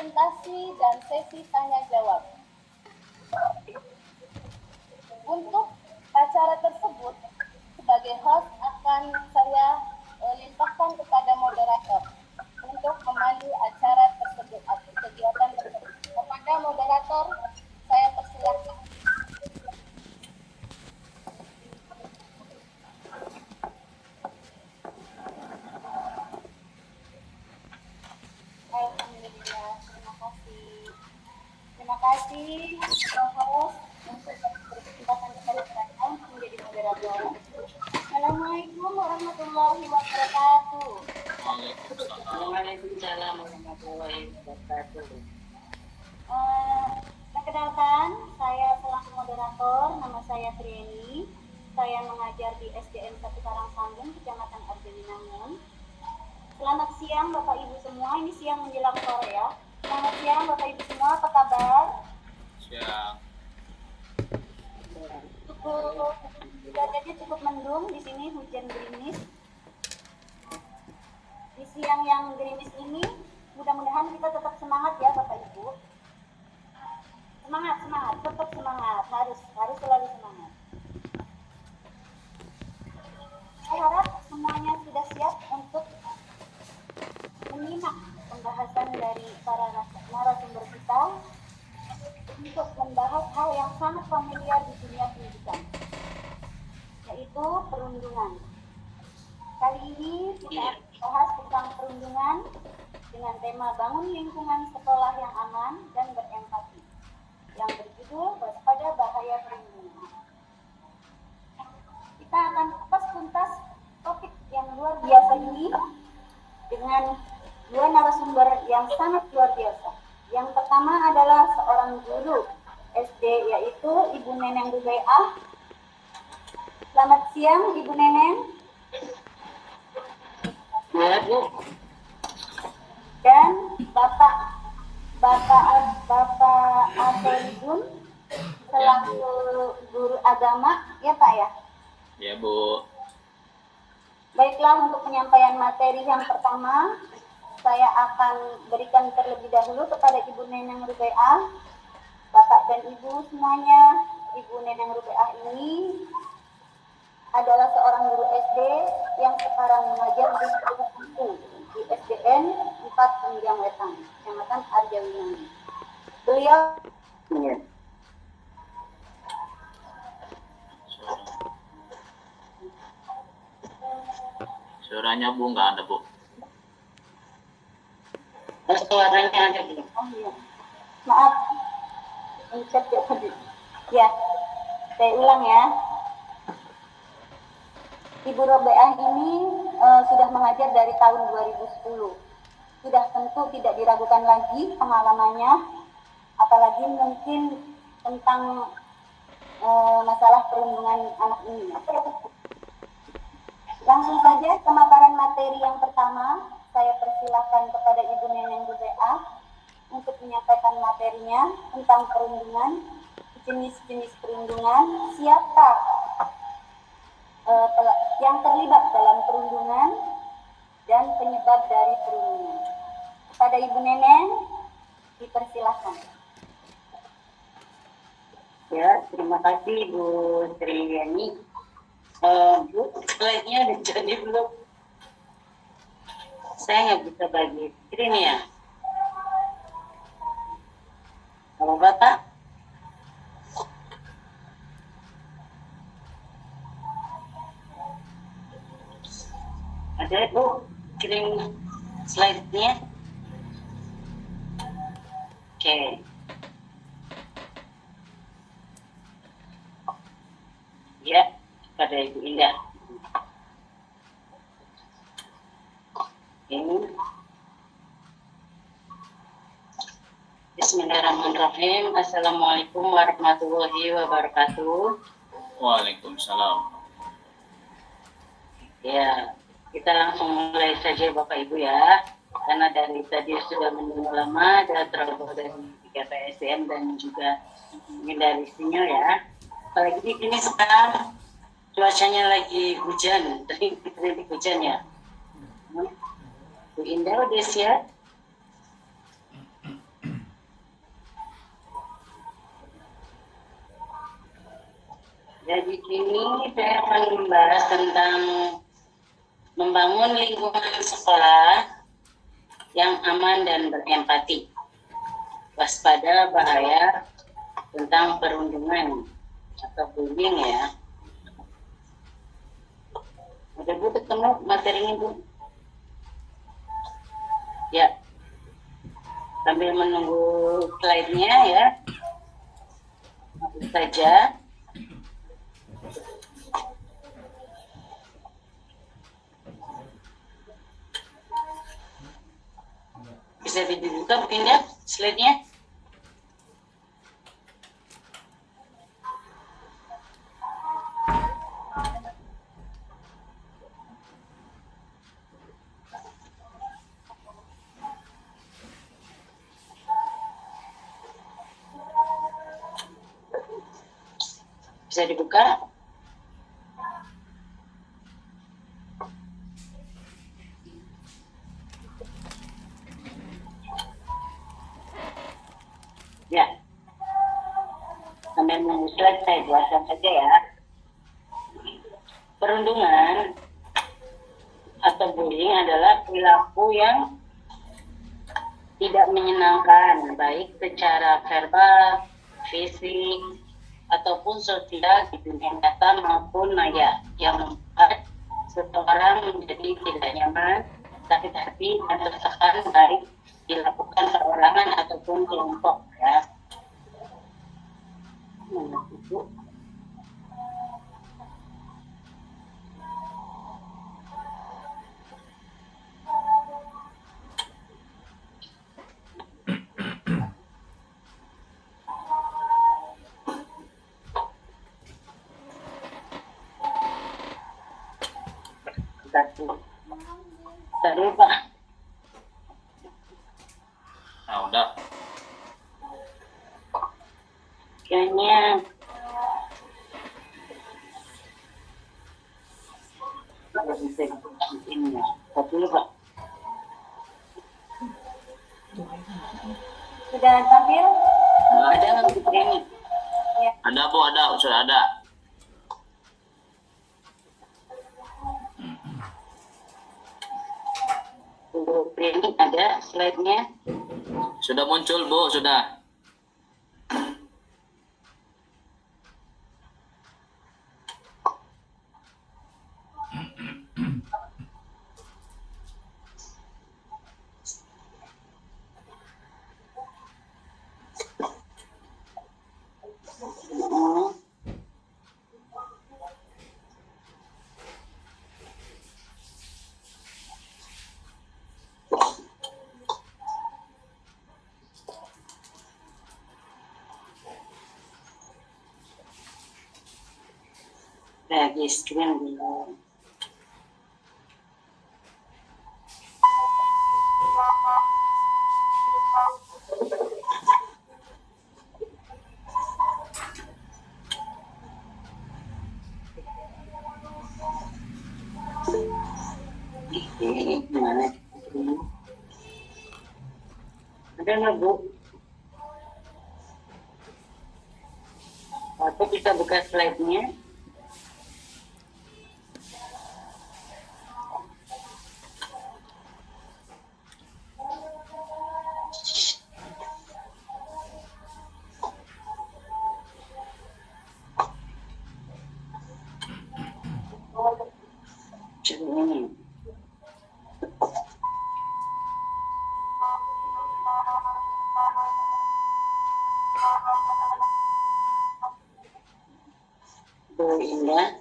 presentasi dan sesi tanya jawab. Untuk acara tersebut, sebagai host akan saya limpahkan kepada moderator untuk memandu acara tersebut atau kegiatan tersebut. Kepada moderator, saya persilakan. Alhamdulillah, terima kasih. Terima kasih, host, untuk berkesempatan kepada saya untuk menjadi moderator. Assalamualaikum warahmatullahi wabarakatuh. Waalaikumsalam warahmatullahi wabarakatuh. Perkenalkan, saya selaku moderator, nama saya Trieni. Saya mengajar di SDN 1 Karangsambung, Kecamatan Arjawinangun. Selamat siang Bapak Ibu semua, ini siang menjelang sore ya. Selamat siang Bapak Ibu semua, apa kabar? Siang. Cuacanya cukup mendung, di sini hujan gerimis. Di siang yang gerimis ini, mudah-mudahan kita tetap semangat ya Bapak Ibu. Semangat, tetap semangat, harus selalu semangat. Saya harap semuanya sudah siap untuk menyimak pembahasan dari para narasumber kita untuk membahas hal yang sangat familiar di dunia pendidikan, yaitu perundungan. Kali ini kita akan bahas tentang perundungan dengan tema bangun lingkungan sekolah yang aman dan berempati, yang berjudul waspada bahaya perundungan. Kita akan kupas tuntas topik yang luar biasa ini dengan dua narasumber yang sangat luar biasa. Yang pertama adalah seorang guru SD, yaitu Ibu Neneng Rubaiah. Selamat siang Ibu Neneng. Ya, Bu. Dan Bapak Asolidun selaku guru agama, ya Pak ya? Ya Bu. Baiklah, untuk penyampaian materi yang pertama, saya akan berikan terlebih dahulu kepada Ibu Neneng Rubaiah. Bapak dan Ibu semuanya, Ibu Neneng Rubaiah ini adalah seorang guru SD yang sekarang mengajar di sekolah di SDN 4 Pinjang Wetan, Kecamatan Arjawinangun. Beliau Suaranya Bu nggak ada Bu. Suaranya ada belum? Oh iya, maaf, mencet ya tadi. Ya, saya ulang ya. Ibu Rubaiah ini sudah mengajar dari tahun 2010. Sudah tentu tidak diragukan lagi pengalamannya, apalagi mungkin tentang masalah perundungan anak ini. Langsung saja pemaparan materi yang pertama, saya persilahkan kepada Ibu Neneng Rubaiah untuk menyampaikan materinya tentang perundungan, jenis-jenis perundungan, siapa yang terlibat dalam perundungan, dan penyebab dari perundungan. Kepada Ibu Neneng, dipersilahkan. Ya, terima kasih Bu Triani. Bu, slide-nya udah jadi belum? Saya nggak bisa bagi screen ya. Kalau Bapak? Ada Bu, screen slide-nya? Oke. Ya, pada Ibu Indah. Ini. Bismillahirrahmanirrahim. Assalamualaikum warahmatullahi wabarakatuh. Waalaikumsalam. Ya, kita langsung mulai saja Bapak Ibu ya. Karena dari tadi sudah menunggu lama, ada trouble dari PSDN dan juga dari senior ya. Apalagi di sini sekarang cuacanya lagi hujan, tadi hujan ya. Bu Indah udah siap? Jadi sini saya akan membahas tentang membangun lingkungan sekolah yang aman dan berempati. Waspada bahaya tentang perundungan atau bullying ya. Udah Bu ketemu materinya Bu? Ya, sambil menunggu slide-nya ya. Langsung saja. Bisa dibuka mungkin ya slide-nya? Bisa dibuka? Ya, sambil menunggu slide saya jelaskan saja ya. Perundungan atau bullying adalah perilaku yang tidak menyenangkan, baik secara verbal, fisik, ataupun sosial di dunia nyata maupun maya, yang membuat seseorang menjadi tidak nyaman, sakit hati, dan tertekan baik dilakukan perorangan ataupun kelompok ya. Tadi Pak. Nah, udah. Kayaknya nggak bisa ini ya. Tapi Pak. Sudah tampil? Ada nggak Bu ini? Ya. Ada Bu, ada, sudah ada. Bu ini ada slide-nya. Sudah muncul Bu, sudah. Hmm. Lagi screen dulu. Ini gimana? Ada nggak Bu? Atau kita buka slide-nya? Coba ini. Bu Indah.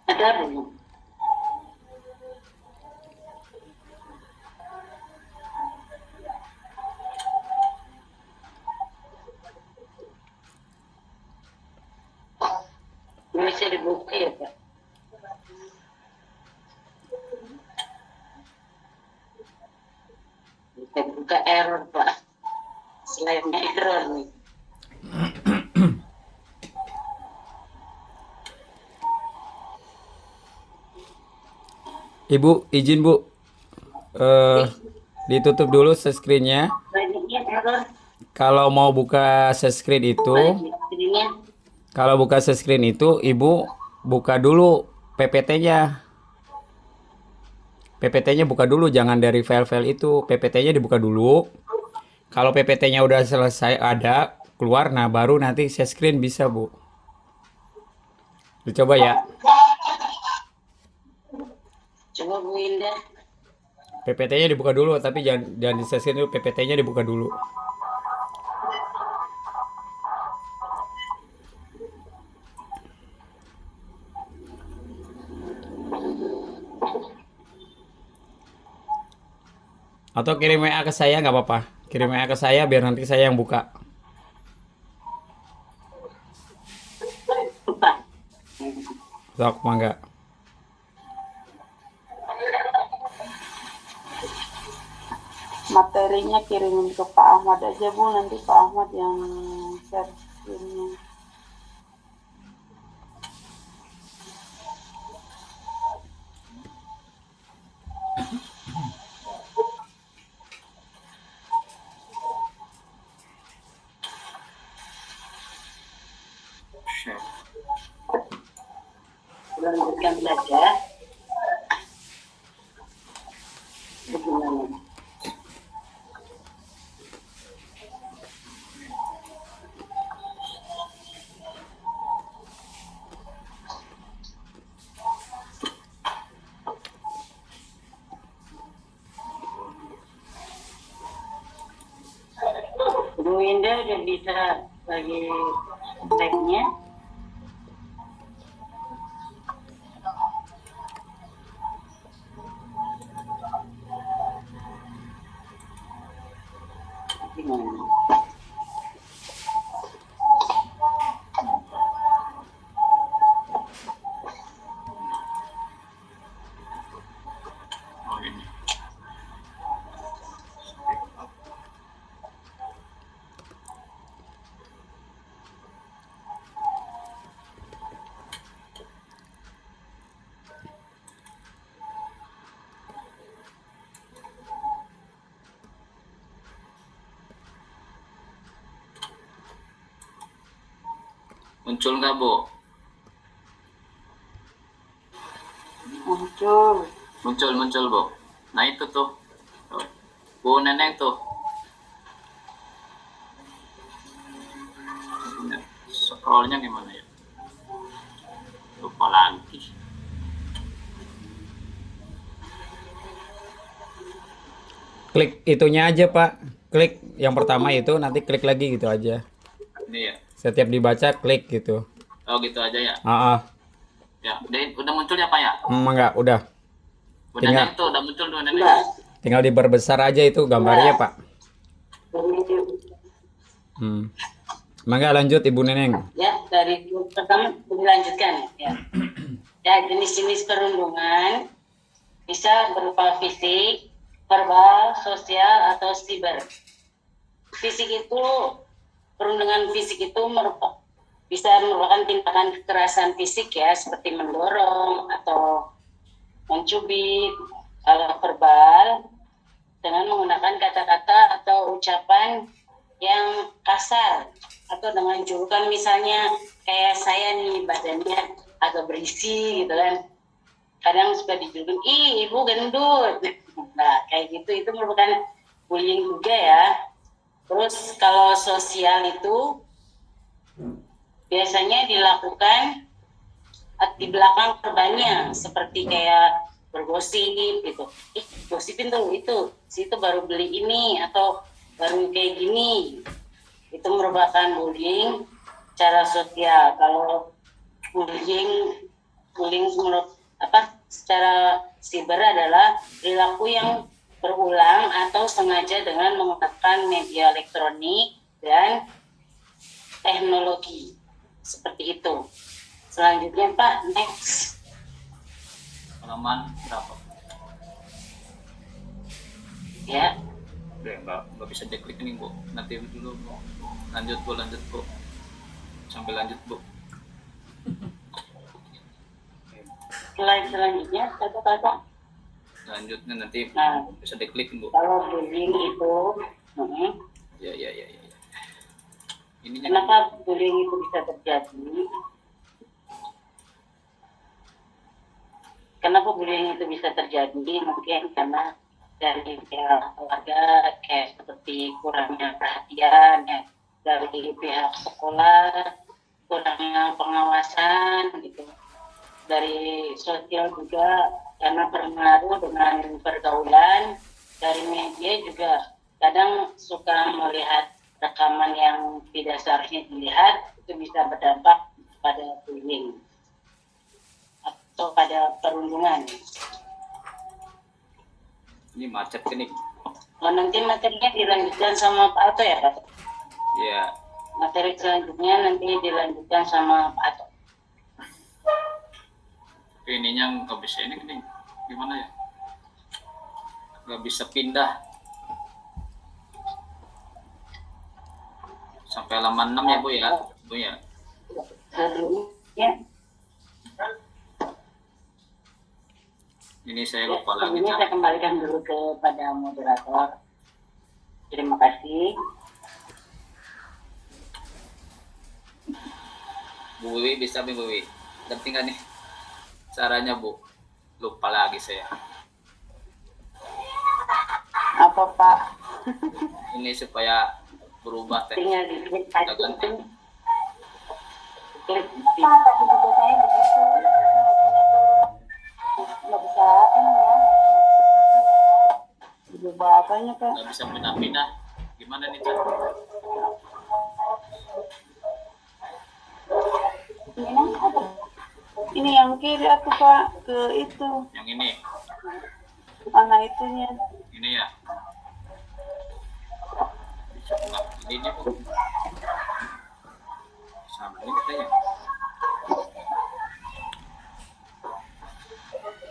Ada belum? Bisa dibuka ya Pak? Bisa dibuka error Pak. Live-nya error nih. Ibu, izin Bu, ditutup dulu screen-nya. Live-nya error. Kalau mau buka screen itu, Live-nya. kalau buka screen itu, Ibu buka dulu PPT-nya. PPT-nya buka dulu, jangan dari file-file itu. PPT-nya dibuka dulu. Kalau PPT-nya udah selesai ada, keluar, nah baru nanti share screen bisa, Bu. Dicoba ya. Coba Bu Indah. PPT-nya dibuka dulu, tapi jangan di share screen dulu, PPT-nya dibuka dulu. Atau kirim WA ke saya nggak apa-apa. Kirim WA ke saya biar nanti saya yang buka. Lupa. Sok, mangga. Materinya kirimin ke Pak Ahmad aja Bu, nanti Pak Ahmad yang share screen-nya. Lanjutkan belajar. Bagaimana? Bu Indah udah bisa bagi slide-nya. Gimana? Oh ini. Muncul nggak Bu? Muncul. Muncul Bu. Nah itu tuh. Tuh. Bu Neneng tuh. Scrollnya gimana ya? Lupa lagi. Klik itunya aja, Pak. Klik yang pertama itu, nanti klik lagi gitu aja. Ini ya. Setiap dibaca, klik gitu. Oh gitu aja ya. Ya, Udah muncul ya Pak ya? enggak, udah. Bu Tinggal- Neneng tuh udah muncul tuh Neneng. Mbak, Tinggal diperbesar aja itu gambarnya, Pak. Mangga lanjut, Ibu Neneng. ya dari pertama dilanjutkan ya. Ya, jenis-jenis perundungan bisa berupa fisik, verbal, sosial, atau siber. Fisik itu, perundungan fisik itu bisa merupakan tindakan kekerasan fisik ya, seperti mendorong atau mencubit. Kalau verbal, dengan menggunakan kata-kata atau ucapan yang kasar, atau dengan julukan misalnya kayak saya nih badannya agak berisi gitu kan. Kadang suka dijulukin, ih ibu gendut. Nah kayak gitu, itu merupakan bullying juga ya. Terus kalau sosial itu biasanya dilakukan di belakang korbannya, seperti kayak bergosip gitu. Ih gosipin tuh itu, situ baru beli ini atau baru kayak gini. Itu merupakan bullying secara sosial. Kalau bullying secara siber adalah perilaku yang berulang atau sengaja dengan menggunakan media elektronik dan teknologi seperti itu. Selanjutnya Pak, next. Halaman berapa? Ya, Udah nggak bisa diklik ini Bu. Nanti dulu Bu. Lanjut Bu. Sampai lanjut Bu. Slide selanjutnya kata-kata. Selanjutnya nanti Nah, bisa diklik Bu. kalau bullying itu, Ya. Ininya kenapa bullying itu bisa terjadi? Kenapa bullying itu bisa terjadi? Mungkin karena dari pihak keluarga kayak seperti kurangnya perhatian ya, dari pihak sekolah, kurangnya pengawasan gitu. Dari sosial juga karena berpengaruh dengan pergaulan, dari media juga kadang suka melihat rekaman yang tidak seharusnya dilihat, itu bisa berdampak pada bullying atau pada perundungan. ini macet ini. Oh, nanti materinya dilanjutkan sama Pak Ato ya Pak? Ya. Materi selanjutnya nanti dilanjutkan sama Pak Ato. Ininya nggak bisa ini gimana ya, nggak bisa pindah sampai halaman 6 ya Bu ya. Sebelumnya Ini saya lupa lagi. sebelumnya saya kembalikan dulu kepada moderator. Terima kasih. Bu Wiwi bisa Bu Wiwi, ngerti nggak nih caranya Bu? Lupa lagi saya. Apa Pak? Ini supaya berubah teh. Tinggal diklik saja. Klik Pak, tadi juga saya begitu. Nggak bisa ini ya. Coba apanya Pak? Nggak bisa pindah-pindah. Gimana nih cara? Ini nang apa? Ini yang kiri aku Pak, ke itu. Yang ini, Mana itunya? ini ya. Bisa nggak ini Bu? Sama ini katanya.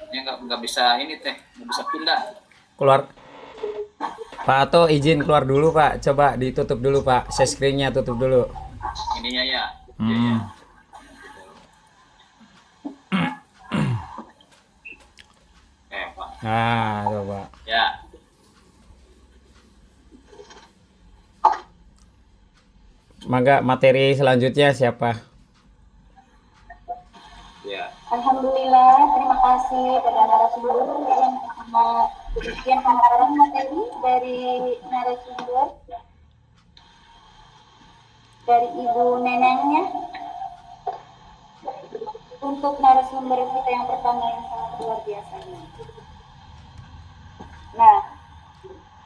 Ini nggak bisa ini teh, nggak bisa pindah. Keluar. Pak Ato izin keluar dulu Pak. Coba ditutup dulu Pak. Share screen-nya tutup dulu. Ininya ya. Iya. Pak. Nah, coba. Ya. Mangga materi selanjutnya siapa? Ya. Alhamdulillah, terima kasih kepada narasumber yang pemaparan materi dari narasumber dari Ibu Nenengnya. Untuk narasumber kita yang pertama yang sangat luar biasa ini. Nah,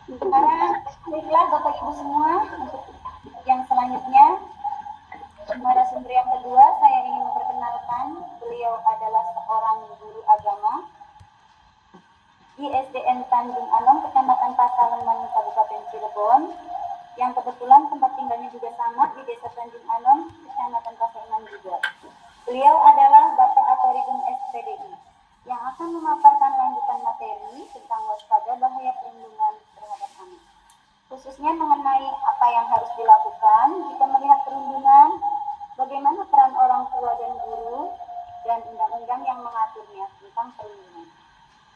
sekarang baiklah Bapak Ibu semua, untuk yang selanjutnya narasumber yang kedua saya ingin memperkenalkan, beliau adalah seorang guru agama di SDN Tanjung Anom, Kecamatan Pasaleman, Kabupaten Cirebon, yang kebetulan tempat tinggalnya juga sama di Desa Tanjung Anom, Kecamatan Pasaleman juga. Beliau adalah Bapak Atoribun SPDI yang akan memaparkan lanjutan materi tentang waspada bahaya perundungan terhadap anak, khususnya mengenai apa yang harus dilakukan jika melihat perundungan, bagaimana peran orang tua dan guru, dan undang-undang yang mengaturnya tentang perundungan.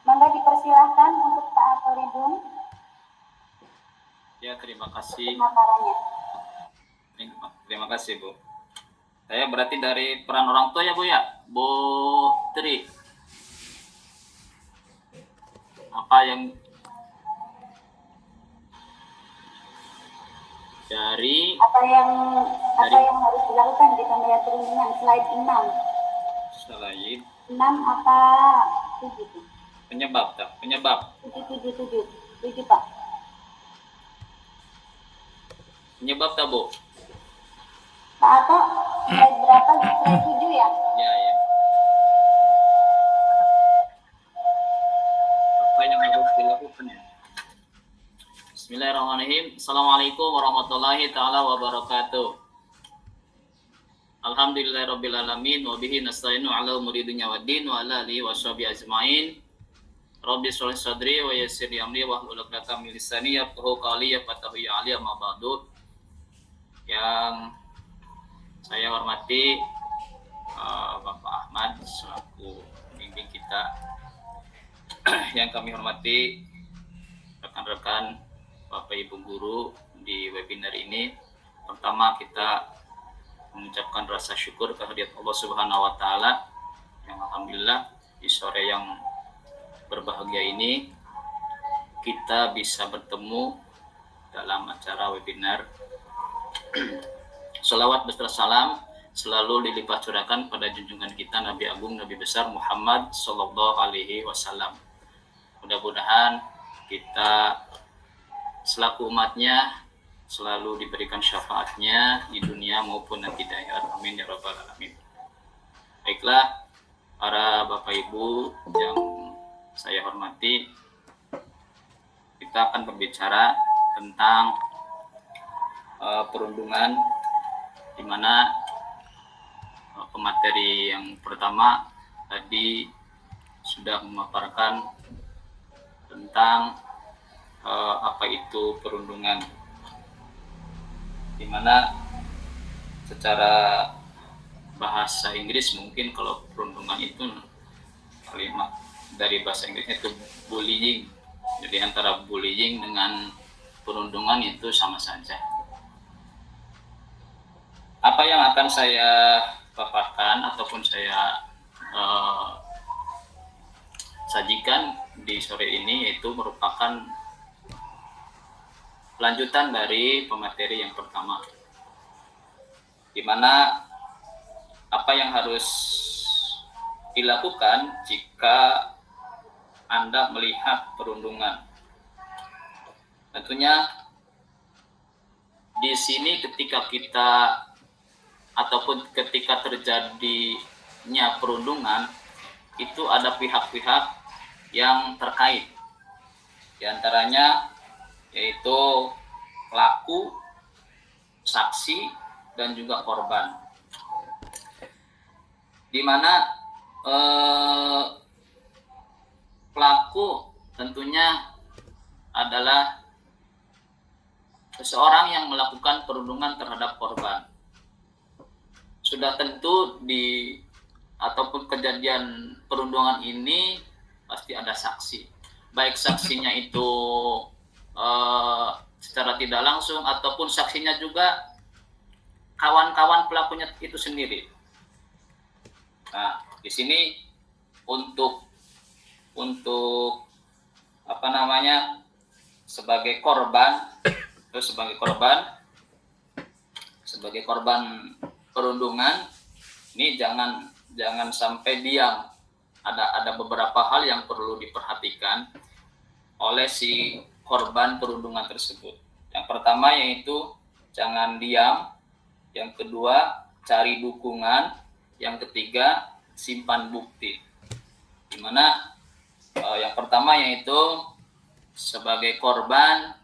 Mangga dipersilahkan untuk Pak Atoribun Ya, terima kasih. pemaparannya. Terima kasih Bu. Saya berarti dari peran orang tua ya Bu ya, Bu Tri. Apa yang dari Apa yang harus dilakukan jika melihat perundungan? Slide 6. selain 6 apa 7? penyebab 7 Pak. penyebab tak Bu? Pak Ato, slide berapa? Slide 7 ya? Ya. Apa yang harus dilakukan ya? Bismillahirrahmanirrahim. Assalamualaikum warahmatullahi taala wabarakatuh. Alhamdulillahirabbil alamin wa bihi nasta'inu ala umuri dunya waddin wa ala alihi washabihi ajmain. Rabbi sholih sadri wa yassir li amri wahlul 'uqdatam min lisani yafqahu qawli ya fatahu ya ali amma ba'du. Yang saya hormati Bapak Ahmad selaku pembimbing kita, yang kami hormati rekan-rekan Bapak Ibu guru di webinar ini. Pertama, kita mengucapkan rasa syukur kehadirat Allah Subhanahu wa taala yang alhamdulillah di sore yang berbahagia ini kita bisa bertemu dalam acara webinar. Salawat beserta salam selalu dilimpah curahkan pada junjungan kita Nabi Agung Nabi besar Muhammad Sallallahu Alaihi Wasallam. Mudah-mudahan kita selaku umatnya selalu diberikan syafaatnya di dunia maupun nanti di akhirat. Amin ya rabbal alamin. Baiklah, para Bapak Ibu yang saya hormati, kita akan berbicara tentang perundungan, di mana pemateri yang pertama tadi sudah memaparkan tentang apa itu perundungan, di mana secara bahasa Inggris mungkin kalau perundungan itu kalimat dari bahasa Inggrisnya itu bullying. Jadi antara bullying dengan perundungan itu sama saja. Apa yang akan saya paparkan ataupun saya sajikan di sore ini yaitu merupakan lanjutan dari pemateri yang pertama, di mana apa yang harus dilakukan jika Anda melihat perundungan. Tentunya di sini ketika kita ataupun ketika terjadinya perundungan itu ada pihak-pihak yang terkait. Di antaranya yaitu pelaku, saksi, dan juga korban. Di mana pelaku tentunya adalah seseorang yang melakukan perundungan terhadap korban. Sudah tentu ataupun kejadian perundungan ini pasti ada saksi. Baik saksinya itu secara tidak langsung ataupun saksinya juga kawan-kawan pelakunya itu sendiri. Nah, di sini untuk sebagai korban perundungan ini jangan sampai diam. Ada beberapa hal yang perlu diperhatikan oleh si korban perundungan tersebut. Yang pertama yaitu jangan diam, yang kedua cari dukungan, yang ketiga simpan bukti. Dimana yang pertama yaitu sebagai korban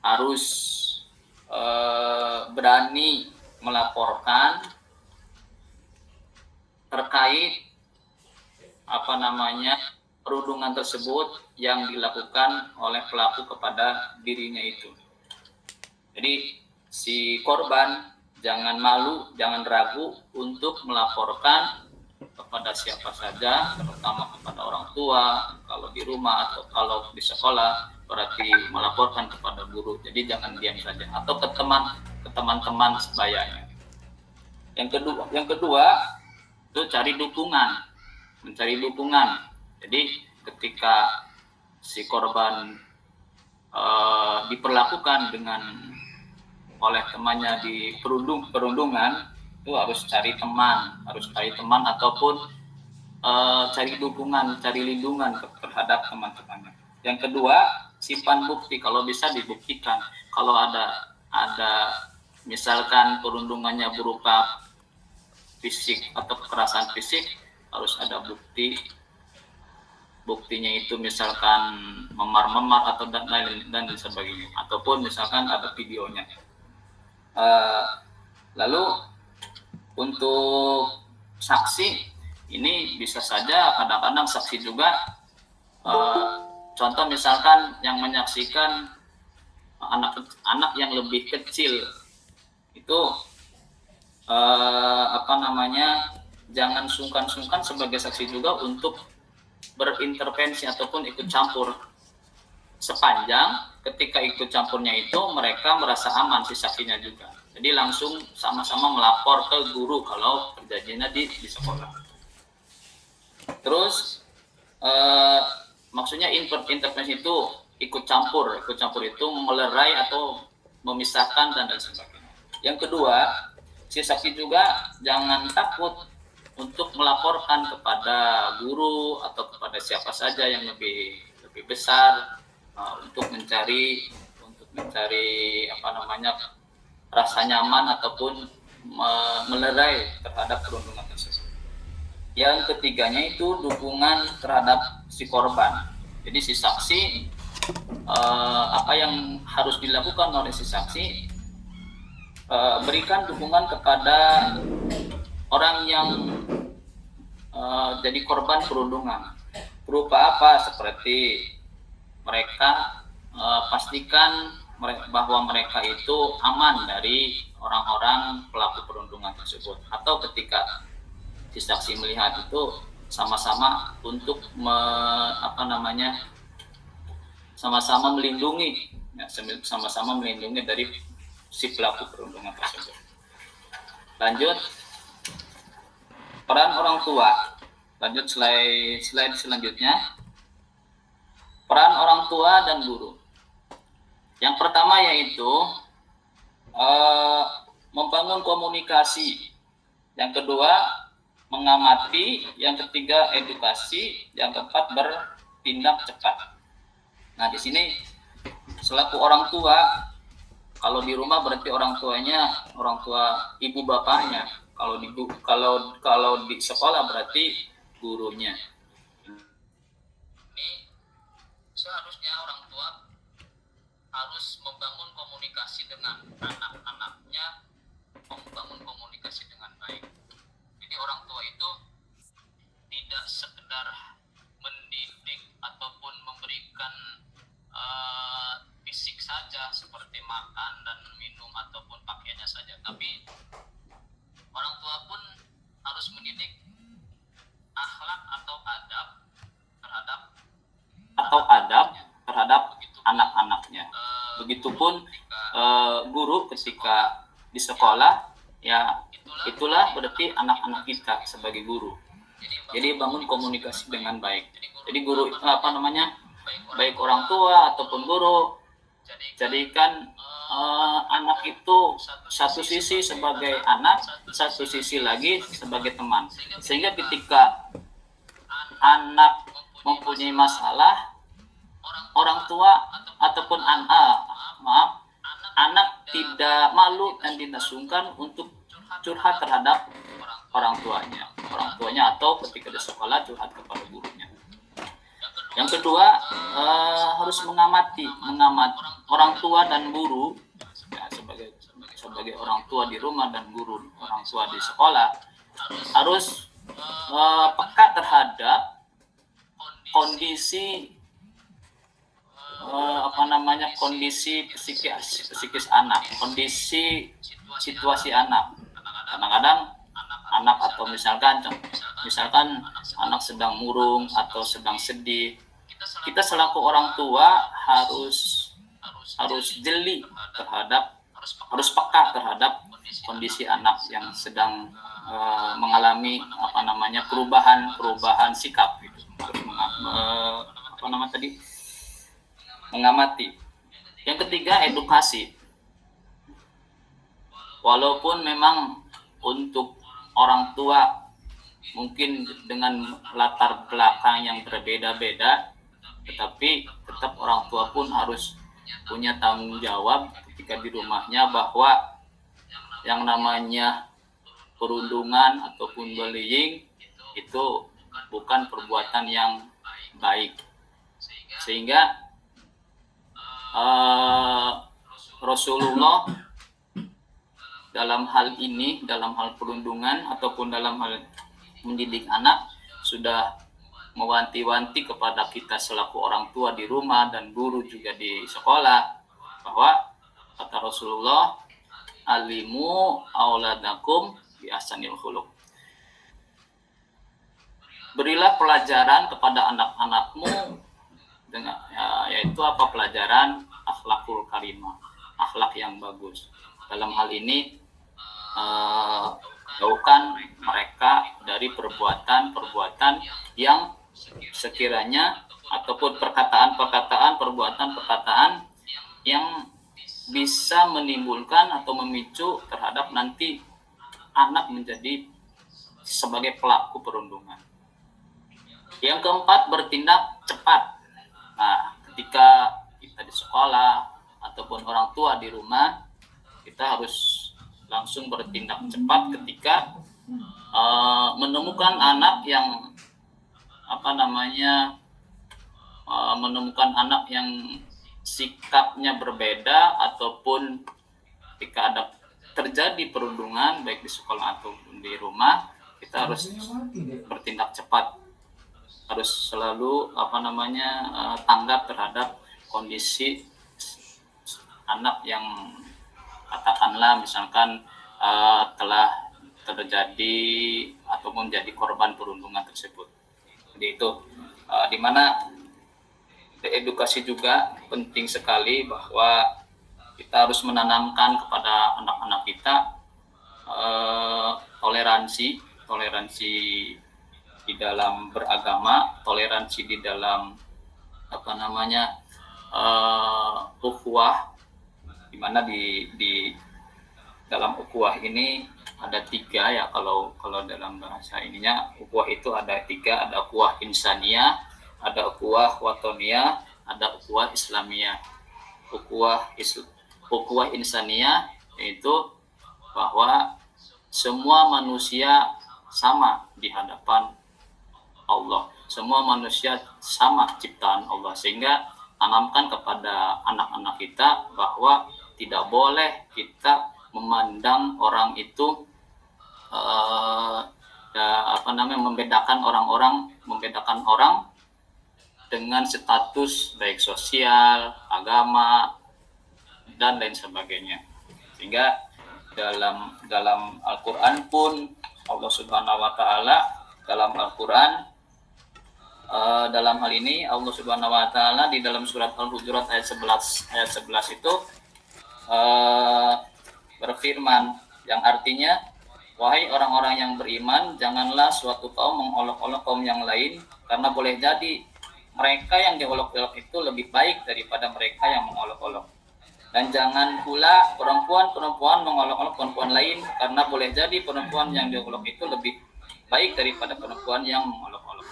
harus berani melaporkan terkait perundungan tersebut yang dilakukan oleh pelaku kepada dirinya itu. Jadi si korban jangan malu, jangan ragu untuk melaporkan kepada siapa saja, terutama kepada orang tua, kalau di rumah atau kalau di sekolah, berarti melaporkan kepada guru. Jadi jangan diam saja, atau ke teman-teman sebayanya. Yang kedua itu mencari dukungan. Jadi ketika si korban diperlakukan oleh temannya di perundungan, itu harus cari teman ataupun cari dukungan, cari lindungan terhadap teman-temannya. Yang kedua, simpan bukti. Kalau bisa dibuktikan. Kalau ada misalkan perundungannya berupa fisik atau kekerasan fisik, harus ada bukti. Buktinya itu misalkan memar-memar atau dan sebagainya, ataupun misalkan ada videonya. Lalu untuk saksi ini bisa saja kadang-kadang saksi juga contoh misalkan yang menyaksikan anak yang lebih kecil itu jangan sungkan-sungkan sebagai saksi juga untuk berintervensi ataupun ikut campur, sepanjang ketika ikut campurnya itu mereka merasa aman si saksinya juga. Jadi langsung sama-sama melapor ke guru kalau terjadinya di sekolah. Terus maksudnya intervensi itu ikut campur itu melerai atau memisahkan dan sebagainya. Yang kedua, si saksi juga jangan takut untuk melaporkan kepada guru atau kepada siapa saja yang lebih besar untuk mencari rasa nyaman ataupun melerai terhadap perundungan tersebut. Yang ketiganya itu dukungan terhadap si korban. Jadi si saksi apa yang harus dilakukan oleh si saksi, berikan dukungan kepada orang yang jadi korban perundungan. Berupa apa? Seperti mereka pastikan bahwa mereka itu aman dari orang-orang pelaku perundungan tersebut. Atau ketika si saksi melihat itu sama-sama untuk sama-sama melindungi, sama-sama melindungi dari si pelaku perundungan tersebut. Lanjut, peran orang tua. Lanjut slide selanjutnya. Peran orang tua dan guru. Yang pertama yaitu membangun komunikasi. Yang kedua, mengamati. Yang ketiga, edukasi. Yang keempat, bertindak cepat. Nah, di sini selaku orang tua, kalau di rumah berarti orang tua ibu bapaknya. Kalau di sekolah berarti gurunya. Ini seharusnya orang tua harus membangun komunikasi dengan anak-anaknya, membangun komunikasi dengan baik. Jadi orang tua itu tidak sekedar mendidik ataupun memberikan fisik saja seperti makan dan minum ataupun pakaiannya saja, tapi orang tua pun harus mendidik akhlak atau adab terhadap anak-anaknya. Begitupun guru ketika di sekolah, ya itulah berarti anak-anak kita sebagai guru. Jadi bangun komunikasi dengan baik. Jadi guru baik orang tua ataupun guru, jadikan anak itu satu sisi sebagai anak, satu sisi lagi sebagai teman. Sehingga ketika anak mempunyai masalah, orang tua ataupun anak tidak malu dan tidak sungkan untuk curhat terhadap orang tuanya atau ketika di sekolah curhat kepada gurunya. Yang kedua, harus mengamati orang tua dan guru, ya, sebagai orang tua di rumah dan guru orang tua di sekolah, harus peka terhadap kondisi kondisi psikis anak, kondisi situasi anak. Kadang-kadang anak atau misalkan anak sedang murung atau sedang sedih, kita selaku orang tua harus jeli harus peka terhadap kondisi anak yang sedang mengalami perubahan sikap gitu. Harus mengamati. Yang ketiga, edukasi. Walaupun memang untuk orang tua mungkin dengan latar belakang yang berbeda-beda, tetapi tetap orang tua pun harus punya tanggung jawab ketika di rumahnya bahwa yang namanya perundungan ataupun bullying itu bukan perbuatan yang baik. Sehingga Rasulullah dalam hal perundungan ataupun dalam hal mendidik anak sudah mewanti-wanti kepada kita selaku orang tua di rumah dan guru juga di sekolah, bahwa kata Rasulullah, alimu auladakum bi ahsanil khuluq. Berilah pelajaran kepada anak-anakmu dengan yaitu apa? Pelajaran akhlakul karimah, akhlak yang bagus. Dalam hal ini jauhkan mereka dari perbuatan-perbuatan yang sekiranya ataupun perkataan-perkataan, perbuatan-perkataan yang bisa menimbulkan atau memicu terhadap nanti anak menjadi sebagai pelaku perundungan. Yang keempat, bertindak cepat. Nah, ketika kita di sekolah ataupun orang tua di rumah, kita harus langsung bertindak cepat ketika menemukan anak yang menemukan anak yang sikapnya berbeda, ataupun ketika ada terjadi perundungan baik di sekolah ataupun di rumah, kita harus bertindak cepat, harus selalu tanggap terhadap kondisi anak yang katakanlah misalkan telah terjadi ataupun menjadi korban perundungan tersebut. Jadi itu dimana edukasi juga penting sekali, bahwa kita harus menanamkan kepada anak-anak kita toleransi di dalam beragama, toleransi di dalam ukhuwah, di mana di dalam ukhuwah ini ada 3 ya, kalau dalam bahasa ininya ukhuwah itu ada 3, ada ukhuwah insaniyah, ada ukhuwah watoniyah, ada ukhuwah islamiyah. Ukhuwah insaniyah yaitu bahwa semua manusia sama di hadapan Allah, semua manusia sama ciptaan Allah, sehingga tanamkan kepada anak-anak kita bahwa tidak boleh kita memandang orang itu membedakan orang dengan status baik sosial, agama, dan lain sebagainya. Sehingga dalam Al-Qur'an pun Allah Subhanahu wa taala dalam Al-Qur'an dalam hal ini Allah Subhanahu wa taala di dalam surat Al-Hujurat ayat 11 itu berfirman, yang artinya, wahai orang-orang yang beriman, janganlah suatu kaum mengolok-olok kaum yang lain, karena boleh jadi mereka yang diolok-olok itu lebih baik daripada mereka yang mengolok-olok. Dan jangan pula perempuan mengolok-olok perempuan lain, karena boleh jadi perempuan yang diolok itu lebih baik daripada perempuan yang mengolok-olok.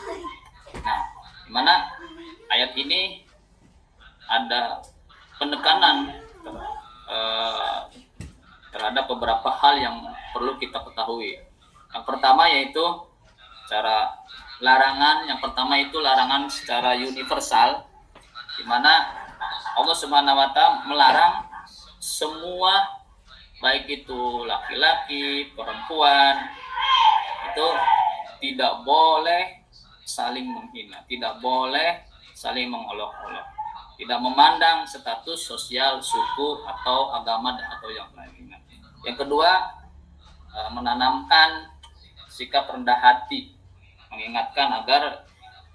Nah, di mana ayat ini ada penekanan terhadap beberapa hal yang perlu kita ketahui. Yang pertama yaitu cara larangan. Yang pertama itu larangan secara universal, di mana Allah Subhanahu wa taala melarang semua, baik itu laki-laki, perempuan, itu tidak boleh saling menghina, tidak boleh saling mengolok-olok, tidak memandang status sosial, suku, atau agama, atau yang lainnya. Yang kedua, menanamkan sikap rendah hati, mengingatkan agar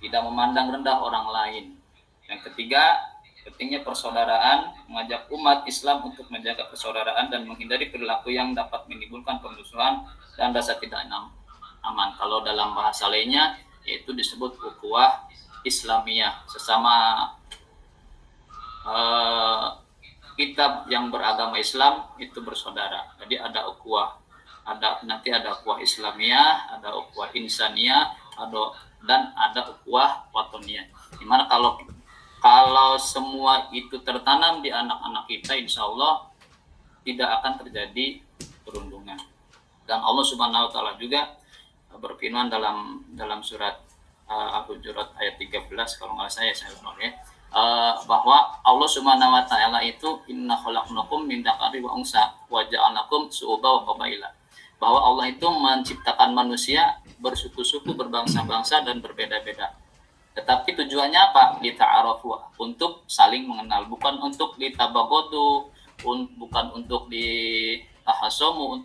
tidak memandang rendah orang lain. Yang ketiga, pentingnya persaudaraan, mengajak umat Islam untuk menjaga persaudaraan dan menghindari perilaku yang dapat menimbulkan permusuhan dan rasa tidak aman. Kalau dalam bahasa lainnya, yaitu disebut ukhuwah Islamiyah, sesama kitab yang beragama Islam itu bersaudara. Jadi ada ukhuwah, nanti ada ukhuwah Islamiyah, ada ukhuwah insaniyah, dan ada ukhuwah watoniyah. Dimana kalau semua itu tertanam di anak-anak kita, insya Allah tidak akan terjadi perundungan. Dan Allah Subhanahu wa taala juga berfirman dalam surat Al-Hujurat ayat 13, kalau nggak saya lupa ya, bahwa Allah Subhanahu wa taala itu inna khalaqnakum min dzakari wa unsa wa ja'alnakum syu'uban wa qabaila, bahwa Allah itu menciptakan manusia bersuku-suku, berbangsa-bangsa, dan berbeda-beda. Tetapi tujuannya apa? Lita'arafu, untuk saling mengenal, bukan untuk litabagodu, bukan untuk ditahasomu,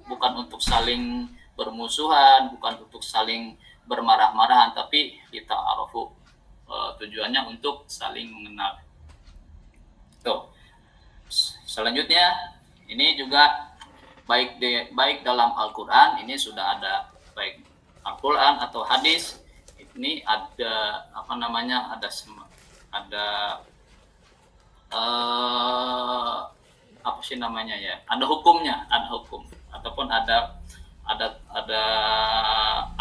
bukan untuk saling bermusuhan, bukan untuk saling bermarah-marahan, tapi lita'arafu, tujuannya untuk saling mengenal. Tuh. Selanjutnya ini juga baik dalam Al-Qur'an, ini sudah ada, baik Al-Qur'an atau hadis, ini ada apa sih namanya ya, ada hukumnya, ada hukum, ataupun ada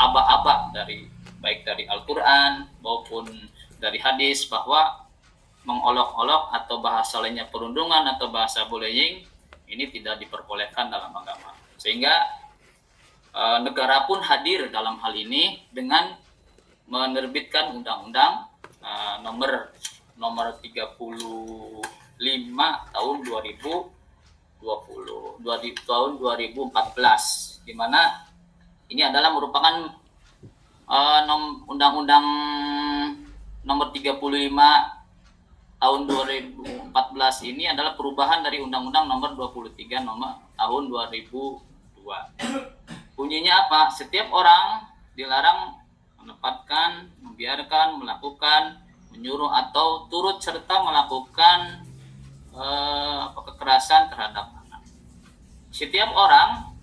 aba-aba dari baik dari Al-Qur'an maupun dari hadis, bahwa mengolok-olok atau bahasa lainnya perundungan atau bahasa bullying ini tidak diperbolehkan dalam agama. Sehingga negara pun hadir dalam hal ini dengan menerbitkan undang-undang nomor 35 tahun 2014, di mana ini adalah merupakan undang-undang nomor 35 tahun 2014 ini adalah perubahan dari undang-undang nomor 23 tahun 2002. Bunyinya apa? Setiap orang dilarang menempatkan, membiarkan, melakukan, menyuruh atau turut serta melakukan kekerasan terhadap anak. Setiap orang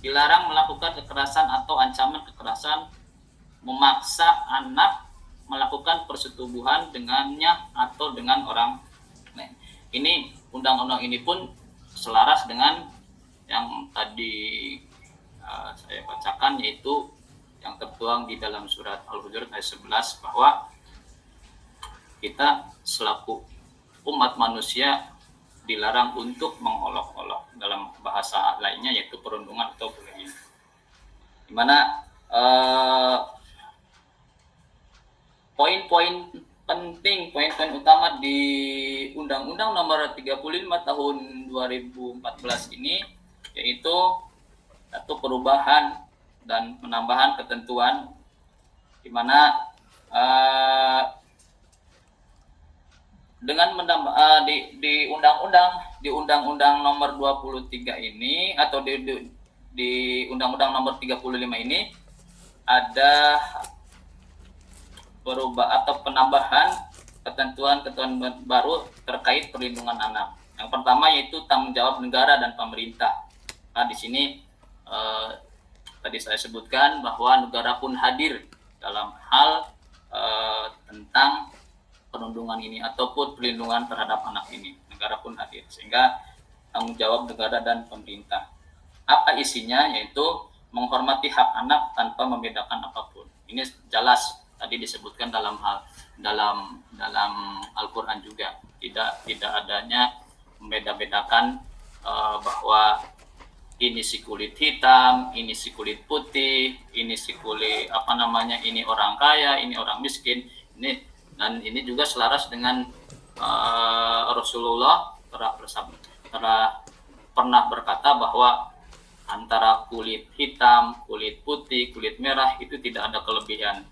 dilarang melakukan kekerasan atau ancaman kekerasan, memaksa anak melakukan persetubuhan dengannya atau dengan orang lain. Ini undang-undang ini pun selaras dengan yang tadi saya bacakan, yaitu yang tertuang di dalam surat Al-Hujurat ayat 11, bahwa kita selaku umat manusia dilarang untuk mengolok-olok, dalam bahasa lainnya yaitu perundungan atau bullying. Di mana poin-poin penting, poin-poin utama di Undang-Undang Nomor 35 Tahun 2014 ini, yaitu satu, perubahan dan penambahan ketentuan, di mana dengan menambah di Undang-Undang Nomor 23 ini, atau di Undang-Undang Nomor 35 ini ada berubah atau penambahan ketentuan-ketentuan baru terkait perlindungan anak. Yang pertama yaitu tanggung jawab negara dan pemerintah. Nah, di sini tadi saya sebutkan bahwa negara pun hadir dalam hal tentang perlindungan ini ataupun perlindungan terhadap anak ini. Negara pun hadir, sehingga tanggung jawab negara dan pemerintah. Apa isinya? Yaitu menghormati hak anak tanpa membedakan apapun. Ini jelas tadi disebutkan dalam Al-Qur'an juga, tidak adanya membeda-bedakan bahwa ini si kulit hitam, ini si kulit putih, ini si kulit ini orang kaya, ini orang miskin. Dan ini juga selaras dengan Rasulullah pernah berkata bahwa antara kulit hitam, kulit putih, kulit merah itu tidak ada kelebihan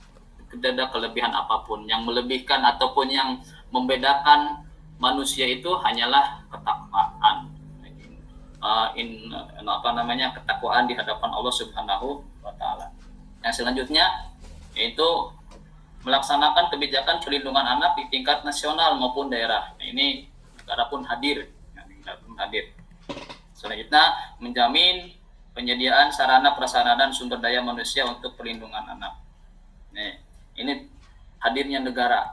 apapun. Yang melebihkan ataupun yang membedakan manusia itu hanyalah ketakwaan. Ketakwaan di hadapan Allah Subhanahu wa taala. Yang selanjutnya yaitu melaksanakan kebijakan perlindungan anak di tingkat nasional maupun daerah. Nah, ini negara pun hadir. Selanjutnya menjamin penyediaan sarana prasarana dan sumber daya manusia untuk perlindungan anak. Nah, ini hadirnya negara.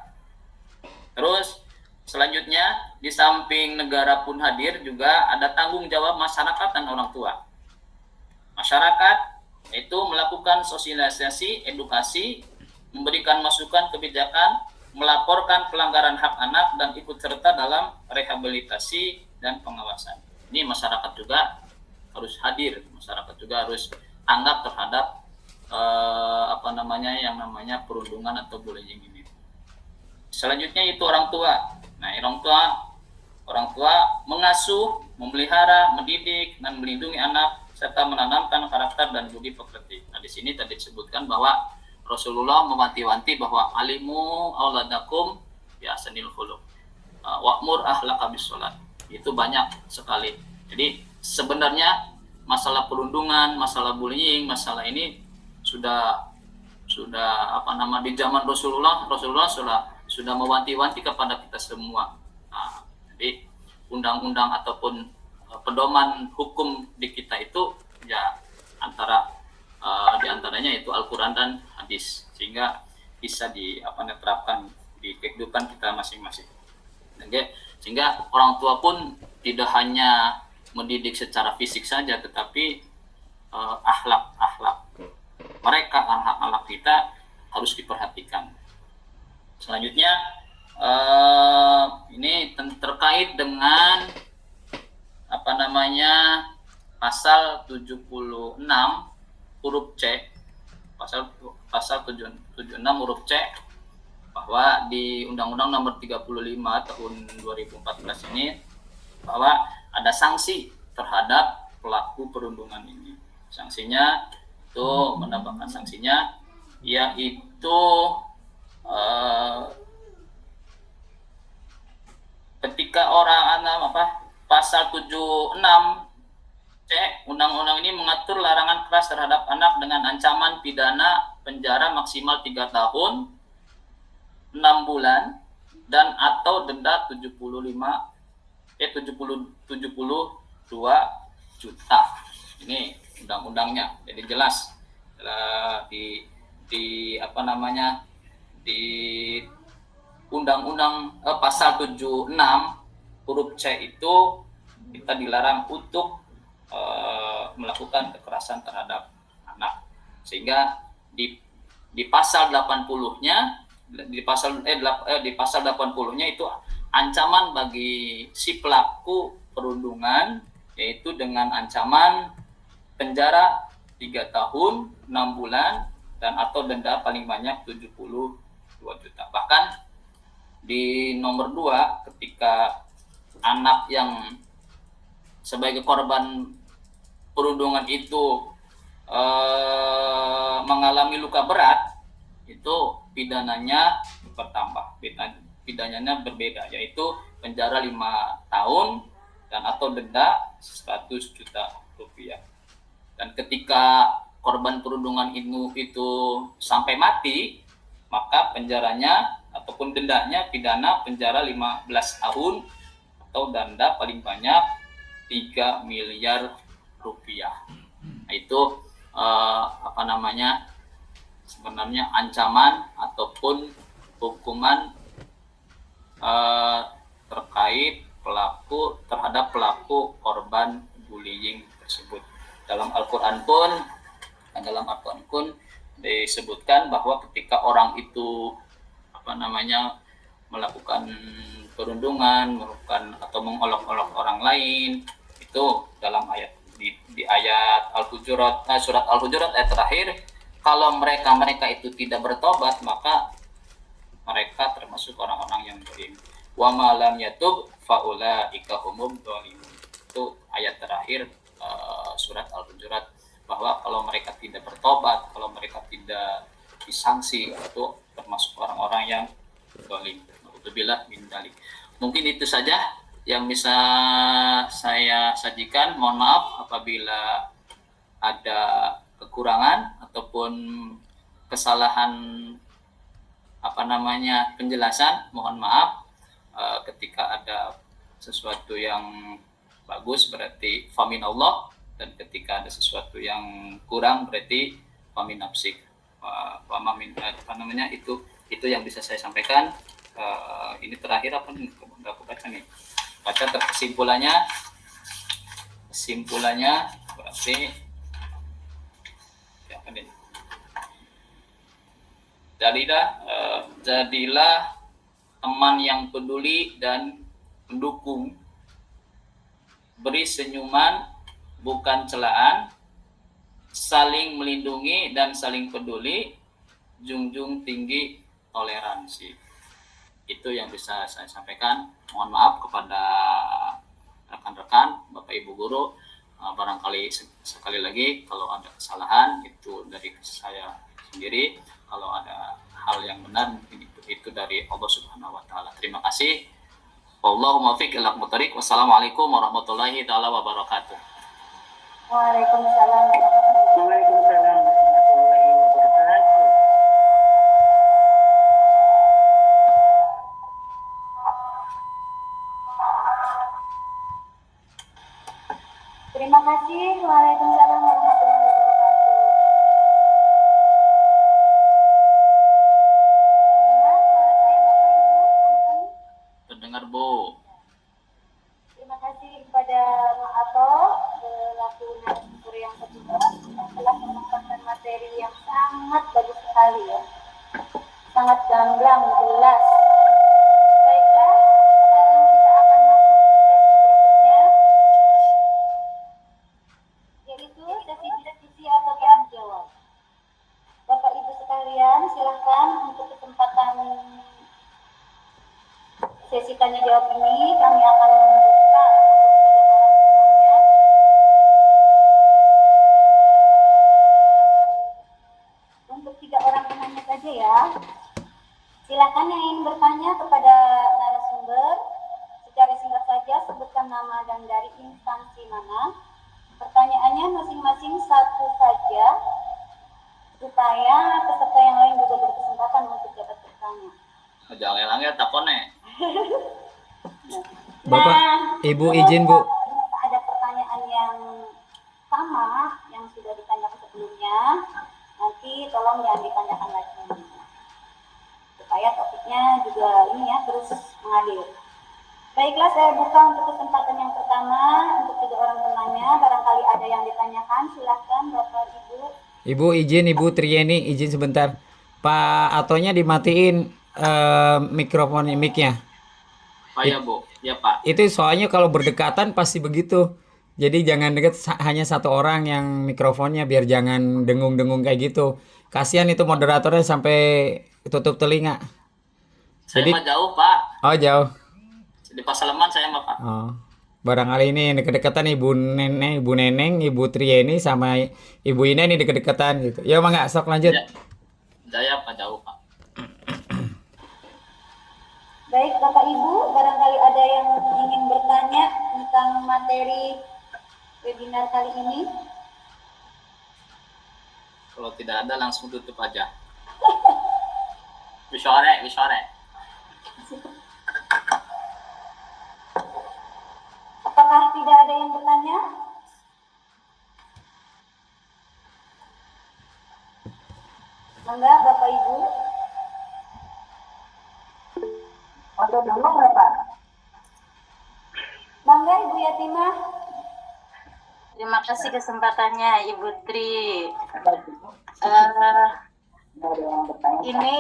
Terus selanjutnya, di samping negara pun hadir, juga ada tanggung jawab masyarakat dan orang tua. Masyarakat itu melakukan sosialisasi, edukasi, memberikan masukan kebijakan, melaporkan pelanggaran hak anak, dan ikut serta dalam rehabilitasi dan pengawasan. Ini masyarakat juga harus hadir, masyarakat juga harus tanggap terhadap yang namanya perundungan atau bullying ini. Selanjutnya itu orang tua. Nah, orang tua mengasuh, memelihara, mendidik, dan melindungi anak serta menanamkan karakter dan budi pekerti. Nah, di sini tadi disebutkan bahwa Rasulullah mewanti-wanti bahwa alimu auladakum ya sanil khuluq, wa'mur ahlaka bis sholat. Itu banyak sekali. Jadi sebenarnya masalah perundungan, masalah bullying, masalah ini sudah di zaman Rasulullah sudah mewanti-wanti kepada kita semua. Nah, jadi undang-undang ataupun pedoman hukum di kita itu ya di antaranya itu Al-Quran dan hadis, sehingga bisa diterapkan di kehidupan kita masing-masing. Oke, sehingga orang tua pun tidak hanya mendidik secara fisik saja, tetapi akhlak mereka, akhlak kita harus diperhatikan. Selanjutnya ini terkait dengan pasal 76 huruf C, pasal 76 huruf C, bahwa di Undang-Undang Nomor 35 tahun 2014 ini bahwa ada sanksi terhadap pelaku perundungan ini. Sanksinya itu menambahkan sanksinya yaitu ketika pasal 76 C undang-undang ini mengatur larangan keras terhadap anak dengan ancaman pidana penjara maksimal 3 tahun 6 bulan dan atau denda 72 juta. Ini undang-undangnya. Jadi jelas di undang-undang pasal 76 huruf C itu kita dilarang untuk melakukan kekerasan terhadap anak, sehingga di pasal 80-nya di pasal 80-nya itu ancaman bagi si pelaku perundungan yaitu dengan ancaman penjara 3 tahun 6 bulan dan atau denda paling banyak 72 juta. Bahkan di nomor 2, ketika anak yang sebagai korban perundungan itu mengalami luka berat, itu pidananya bertambah, pidananya berbeda, yaitu penjara 5 tahun dan atau denda 100 juta rupiah. Dan ketika korban perundungan itu sampai mati, maka penjaranya ataupun dendanya pidana penjara 15 tahun atau denda paling banyak 3 miliar rupiah. Nah, itu sebenarnya ancaman ataupun hukuman terkait terhadap pelaku korban bullying tersebut. Dalam Al-Quran pun disebutkan bahwa ketika orang itu melakukan perundungan, atau mengolok-olok orang lain, itu dalam ayat di ayat Al-Hujurat, surat Al-Hujurat ayat terakhir, kalau mereka itu tidak bertobat, maka mereka termasuk orang-orang yang zalim. Wa ma lam yatub faulaika humud dzalimun. Itu ayat terakhir surat Al-Hujurat, bahwa kalau mereka tidak bertobat, kalau mereka tidak disanksi, itu termasuk orang-orang yang zalim. Alhamdulillah min dzalik. Mungkin itu saja yang bisa saya sajikan. Mohon maaf apabila ada kekurangan ataupun kesalahan penjelasan. Mohon maaf. Ketika ada sesuatu yang bagus berarti famin Allah, dan ketika ada sesuatu yang kurang berarti famin nafsik. Itu yang bisa saya sampaikan. Ini terakhir apa nih? Aku baca nih. Baca kesimpulannya berarti apa nih? Jadilah teman yang peduli dan mendukung, beri senyuman bukan celaan, saling melindungi dan saling peduli, junjung tinggi toleransi. Itu yang bisa saya sampaikan. Mohon maaf kepada rekan-rekan, Bapak Ibu guru, barangkali sekali lagi kalau ada kesalahan itu dari saya sendiri. kalau ada hal yang benar mungkin itu dari Allah Subhanahu wa taala. Terima kasih. Wallahumma fiq ila aqwamit. Wassalamualaikum warahmatullahi taala wabarakatuh. Waalaikumsalam. Waalaikumsalam warahmatullahi wabarakatuh. Terima kasih. Waalaikumsalam warahmatullahi wabarakatuh. Dengar suara saya Bapak Ibu? Teman-teman? Terdengar, Bu. Terima kasih kepada Pak Ato selaku narasumber yang kedua yang telah menyampaikan materi yang sangat bagus sekali ya, sangat gamblang, jelas. Baiklah, sekarang kita akan masuk ke sesi berikutnya, yaitu sesi diskusi atau tanya jawab. Bapak Ibu sekalian, silahkan untuk kesempatan sesi tanya jawab ini kami akan membuka untuk tiga orang penanya saja ya. Silakan yang ingin bertanya kepada narasumber secara singkat saja, sebutkan nama dan dari instansi mana. Pertanyaannya masing-masing satu saja supaya peserta yang lain juga berkesempatan untuk dapat bertanya. Jangan langit takone. Bapak, Ibu izin Bu. Ada pertanyaan yang sama yang sudah ditanyakan sebelumnya, nanti tolong jangan ditanyakan lagi supaya topiknya juga ini ya terus mengalir. Baiklah, saya buka untuk kesempatan yang pertama untuk tiga orang penanya. Barangkali ada yang ditanyakan, silahkan Bapak Ibu. Ibu izin, Ibu Trieni izin sebentar. Pak Atonya dimatiin mikrofon mic-nya. Oh ya, Bu. Ya, Pak. Itu soalnya kalau berdekatan pasti begitu. Jadi jangan dekat, hanya satu orang yang mikrofonnya, biar jangan dengung-dengung kayak gitu. Kasihan itu moderatornya sampai tutup telinga. Saya Jadi- mah jauh, Pak. Oh jauh. Di Pasaleman saya mah, Pak. Oh. Barangkali ini deket-deketan Ibu Neneng, Ibu Trieni sama Ibu Ina ini deket-deketan gitu. Ya Mangga, sok lanjut. Ya. Jaya, Pak, jauh, Pak. Baik Bapak Ibu, barangkali ada yang ingin bertanya tentang materi webinar kali ini. Kalau tidak ada langsung tutup aja. Bisore. Apakah tidak ada yang bertanya? Mangga Bapak Ibu. Untuk dulu Bapak. Mangga Ibu Yatimah. Terima kasih kesempatannya Ibu Tri. Ini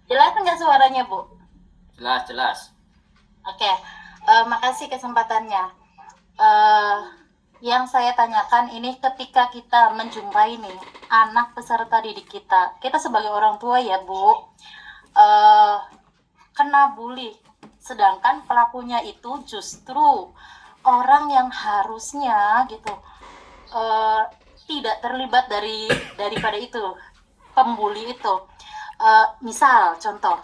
jelas nggak suaranya Bu? Jelas. Oke, makasih kesempatannya. Yang saya tanyakan ini ketika kita menjumpai nih anak peserta didik kita sebagai orang tua ya Bu, kena bully, sedangkan pelakunya itu justru orang yang harusnya gitu tidak terlibat daripada itu, pembuli itu. Misal contoh,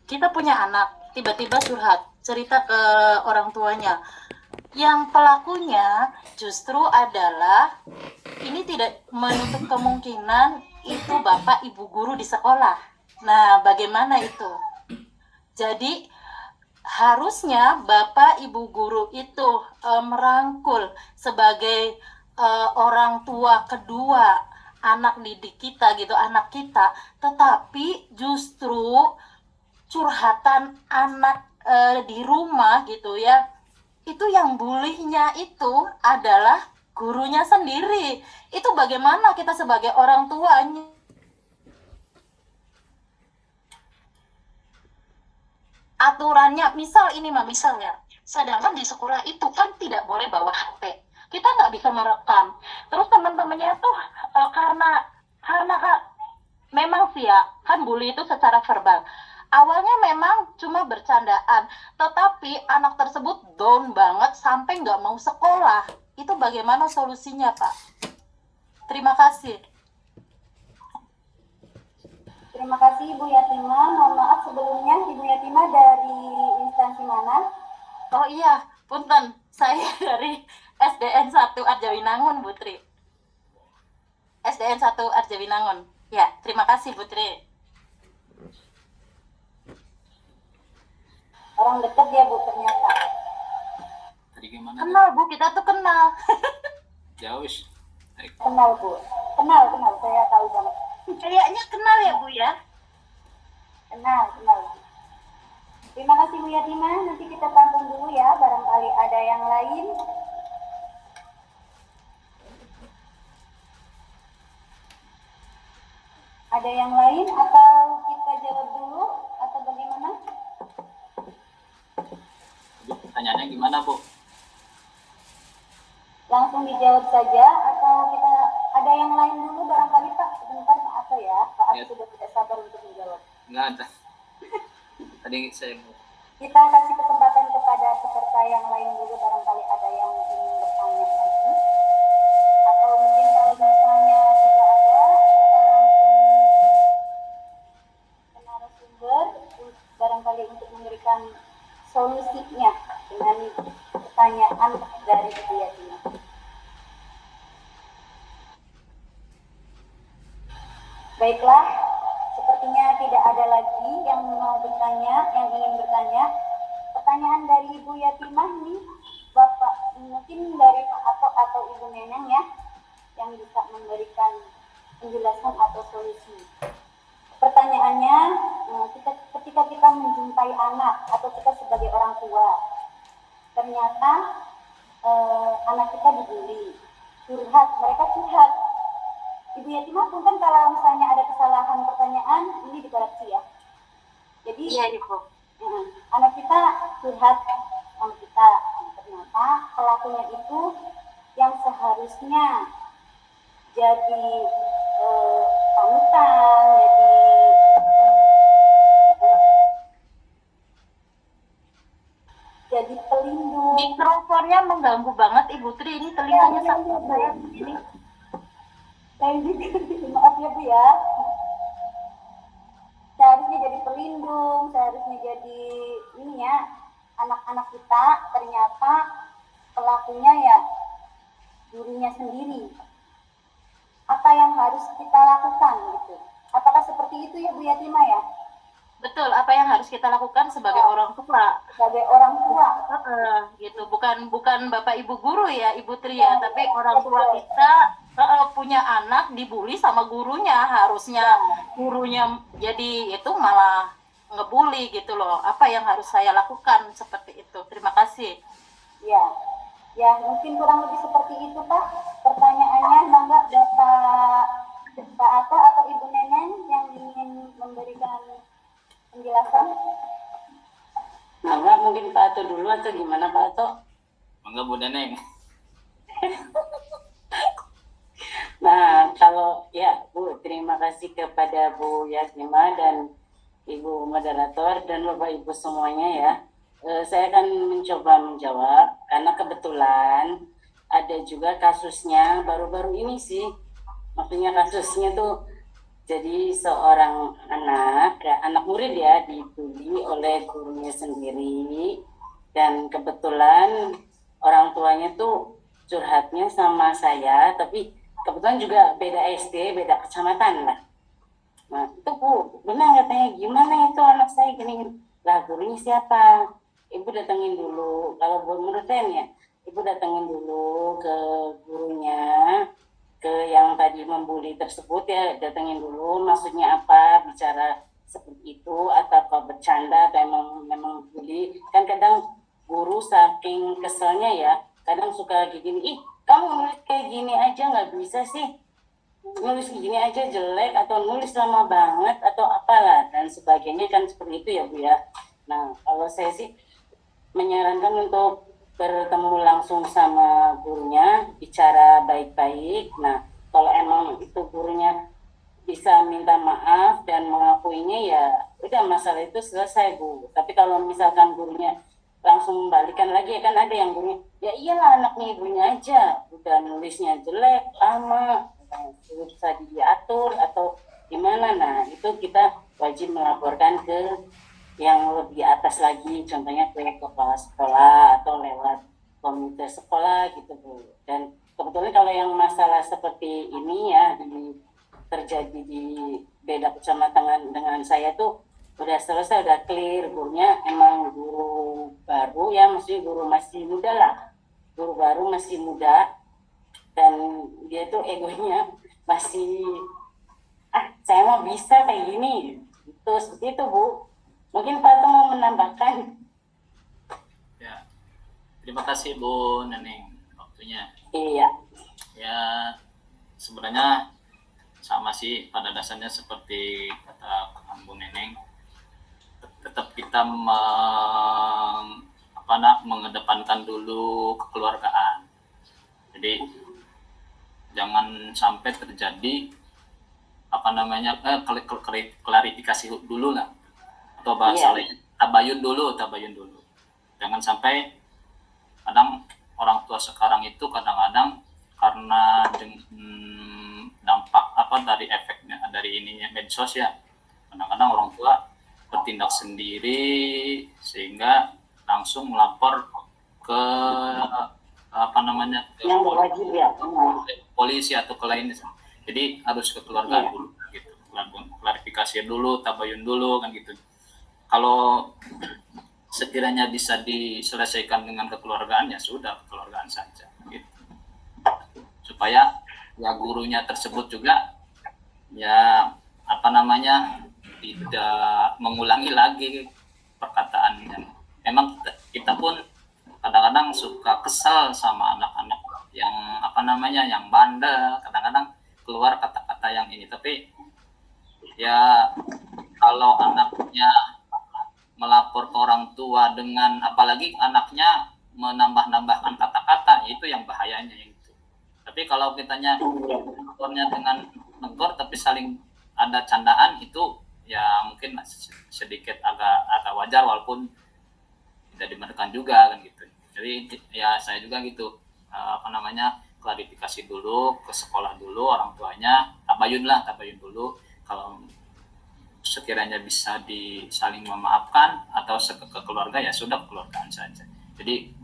kita punya anak tiba-tiba curhat cerita ke orang tuanya, yang pelakunya justru adalah ini tidak menutup kemungkinan itu bapak ibu guru di sekolah. Nah, bagaimana itu? Jadi harusnya bapak ibu guru itu merangkul sebagai orang tua kedua anak didik kita gitu, anak kita, tetapi justru curhatan anak di rumah gitu ya, itu yang bullyingnya itu adalah gurunya sendiri. Itu bagaimana kita sebagai orang tuanya aturannya, misalnya sedangkan di sekolah itu kan tidak boleh bawa HP, kita nggak bisa merekam. Terus teman-temannya tuh karena memang sih ya kan bully itu secara verbal. Awalnya memang cuma bercandaan, tetapi anak tersebut down banget sampai nggak mau sekolah. Itu bagaimana solusinya, Pak? Terima kasih. Terima kasih Ibu Yatima. Mohon maaf sebelumnya Ibu Yatima dari instansi mana? Oh iya, punten, saya dari SDN 1 Arjawinangun, Bu Tri. SDN 1 Arjawinangun. Ya, terima kasih Bu Tri. Orang dekat ya Bu ternyata. Tadi gimana? Kenal Bu, kita tuh kenal. Jauh. Baik. Kenal Bu. Kenal, saya tahu banget. Kayaknya kenal ya Bu ya. Kenal. Terima kasih Bu Yatima. Nanti kita tampung dulu ya, barangkali ada yang lain. Ada yang lain atau kita jawab dulu atau bagaimana? Ibu, pertanyaannya gimana, Bu? Langsung dijawab saja atau kita ada yang lain dulu barangkali Pak? Sebentar Pak Ato ya. Pak Ato Ya. sudah tidak sabar untuk menjawab. Enggak ada. Tadi saya mau. Kita kasih kesempatan kepada peserta yang lain dulu barangkali ada yang ingin bertanya lagi. Atau mungkin kalau misalnya tidak ada, kita langsung ke narasumber barangkali untuk memberikan solusinya dengan pertanyaan dari Ibu Yatima. Baiklah, sepertinya tidak ada lagi yang mau bertanya, yang ingin bertanya. Pertanyaan dari Ibu Yatimah nih, Bapak mungkin dari Pak Ato atau Ibu Neneng ya, yang bisa memberikan penjelasan atau solusi. Pertanyaannya, ketika kita menjumpai anak atau kita sebagai orang tua, ternyata anak kita dibully, mereka curhat. Ibu Yatimah punten kalau misalnya ada kesalahan pertanyaan, ini dikoreksi ya. Jadi Iya Ibu. anak kita curhat sama kita, ternyata pelakunya itu yang seharusnya jadi panutan, jadi pelindung. Mikrofonnya mengganggu banget Ibu Tri, ini telinganya sampai saya begini. Saya juga, maaf ya Bu ya. Seharusnya jadi pelindung, seharusnya jadi ini ya, anak-anak kita, ternyata pelakunya ya gurunya sendiri. Apa yang harus kita lakukan gitu? Apakah seperti itu ya Bu Yatima ya? Betul, apa yang harus kita lakukan sebagai orang tua? Sebagai orang tua. Gitu, bukan Bapak Ibu guru ya, Ibu Tri ya, tapi orang tua kita punya anak dibully sama gurunya, harusnya gurunya jadi itu malah ngebully gitu loh. Apa yang harus saya lakukan seperti itu? Terima kasih. Ya mungkin kurang lebih seperti itu Pak. Pertanyaannya, mangga Pak Ato atau Ibu Neneng yang ingin memberikan penjelasan. Mangga mungkin Pak Ato dulu atau gimana Pak Ato? Mangga Bu Neneng. Nah, kalau ya Bu, terima kasih kepada Bu Yatimah dan Ibu moderator dan Bapak Ibu semuanya ya. Saya akan mencoba menjawab karena kebetulan ada juga kasusnya baru-baru ini sih. Maksudnya kasusnya tuh jadi seorang anak murid ya dibully oleh gurunya sendiri dan kebetulan orang tuanya tuh curhatnya sama saya, tapi kebetulan juga beda SD, beda kecamatan lah. Nah itu Bu, benar katanya gimana itu anak saya gini, lah gurunya siapa? Ibu datengin dulu, kalau menurut saya ya, Ibu datengin dulu ke gurunya, ke yang tadi membuli tersebut ya, datengin dulu maksudnya apa, bicara seperti itu, atau bercanda, atau memang bully. Kan kadang guru saking keselnya ya, kadang suka gini, ih kamu nulis kayak gini aja nggak bisa sih, nulis gini aja jelek, atau nulis lama banget, atau apalah, dan sebagainya kan seperti itu ya Bu ya. Nah kalau saya sih menyarankan untuk bertemu langsung sama gurunya, bicara baik-baik. Nah kalau emang itu gurunya bisa minta maaf dan mengakuinya ya udah masalah itu selesai Bu. Tapi kalau misalkan gurunya langsung membalikan lagi ya kan ada yang gurunya, ya iyalah anaknya ibunya aja, udah nulisnya jelek, lama, susah diatur atau gimana. Nah, itu kita wajib melaporkan ke yang lebih atas lagi, contohnya ke kepala sekolah atau lewat komite sekolah gitu Bu. Dan kebetulan kalau yang masalah seperti ini ya terjadi di beda kecamatan dengan saya tuh udah selesai, udah clear. Gurunya emang guru baru ya, maksudnya guru masih muda lah, guru baru masih muda, dan dia tuh egonya masih saya mau bisa kayak gini itu seperti itu Bu. Mungkin Pak Tung mau menambahkan. Ya, terima kasih Bu Neneng waktunya. Iya. Ya, sebenarnya sama sih pada dasarnya seperti kata Bu Neneng. Tetap kita mengedepankan dulu kekeluargaan. Jadi jangan sampai terjadi klarifikasi dulu lah, atau bahasa lain tabayun dulu. Jangan sampai kadang orang tua sekarang itu kadang-kadang karena dampak dari efeknya dari ininya medsos ya, kadang-kadang orang tua bertindak sendiri sehingga langsung melapor ke yang berwajib ya, polisi atau ke lainnya. Jadi harus ke keluarga dulu gitu, klarifikasi dulu, tabayun dulu kan gitu. Kalau sekiranya bisa diselesaikan dengan kekeluargaan ya sudah, kekeluargaan saja gitu. Supaya ya gurunya tersebut juga ya tidak mengulangi lagi perkataannya. Memang kita pun kadang-kadang suka kesal sama anak-anak yang yang bandel, kadang-kadang keluar kata-kata yang ini, tapi ya kalau anaknya melapor ke orang tua dengan apalagi anaknya menambah-nambahkan kata-kata, itu yang bahayanya itu. Tapi kalau kitanya lapornya dengan negor tapi saling ada candaan, itu ya mungkin sedikit agak wajar walaupun tidak dibenarkan juga kan gitu. Jadi ya saya juga gitu klarifikasi dulu ke sekolah dulu, orang tuanya tabayun dulu. Kalau sekiranya bisa saling memaafkan atau ke keluarga ya sudah, kekeluargaan saja. Jadi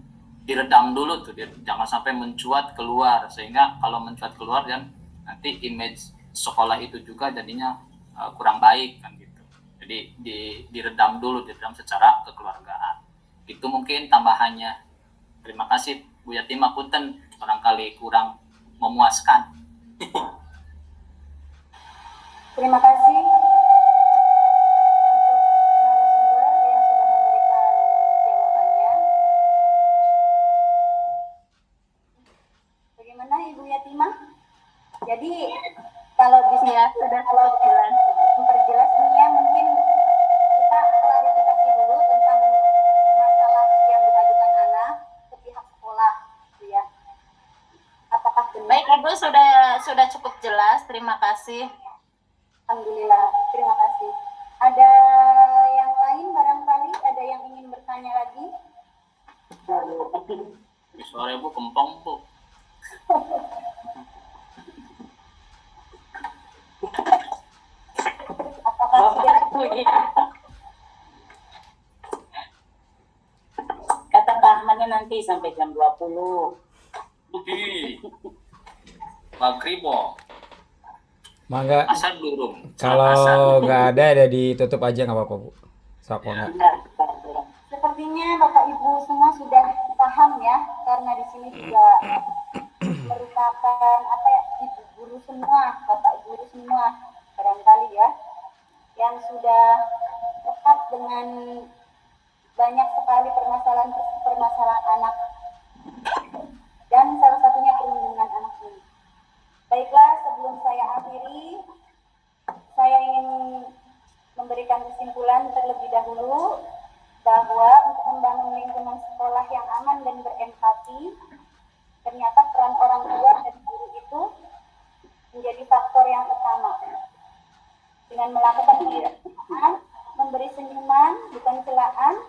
diredam dulu tuh, jangan sampai mencuat keluar, sehingga kalau mencuat keluar dan nanti image sekolah itu juga jadinya kurang baik kan gitu. Jadi diredam secara kekeluargaan. Itu mungkin tambahannya. Terima kasih Bu Yatima, punten barangkali kurang memuaskan. Terima kasih untuk narasumber yang sudah memberikan jawabannya. Bagaimana Ibu Yatima? Jadi kalau bisa sudah kalau jelas. memperjelas ini ya, mungkin kita klarifikasi dulu tentang masalah yang diajukan anak ke pihak sekolah, gitu ya. Apakah benar? Baik Ibu, sudah cukup jelas. Terima kasih. Alhamdulillah, terima kasih. Ada yang lain barangkali, ada yang ingin bertanya lagi? Suara Ibu kempong Bu. Apakah sudah kata Pak Ahmadnya nanti sampai jam 20. Magribo. Mangga, Asar durung. kalau nggak ada ditutup aja nggak apa-apa Bu. Sok nggak. Sepertinya Bapak Ibu semua sudah paham ya, karena di sini juga merupakan ibu guru semua, Bapak guru semua barangkali ya, yang sudah dekat dengan banyak sekali permasalahan anak, dan salah satunya perlindungan anak ini. Baiklah, sebelum saya akhiri, saya ingin memberikan kesimpulan terlebih dahulu bahwa untuk membangun lingkungan sekolah yang aman dan berempati, ternyata peran orang tua dan guru itu menjadi faktor yang utama. Dengan melakukan pembinaan, memberi senyuman, bukan celaan,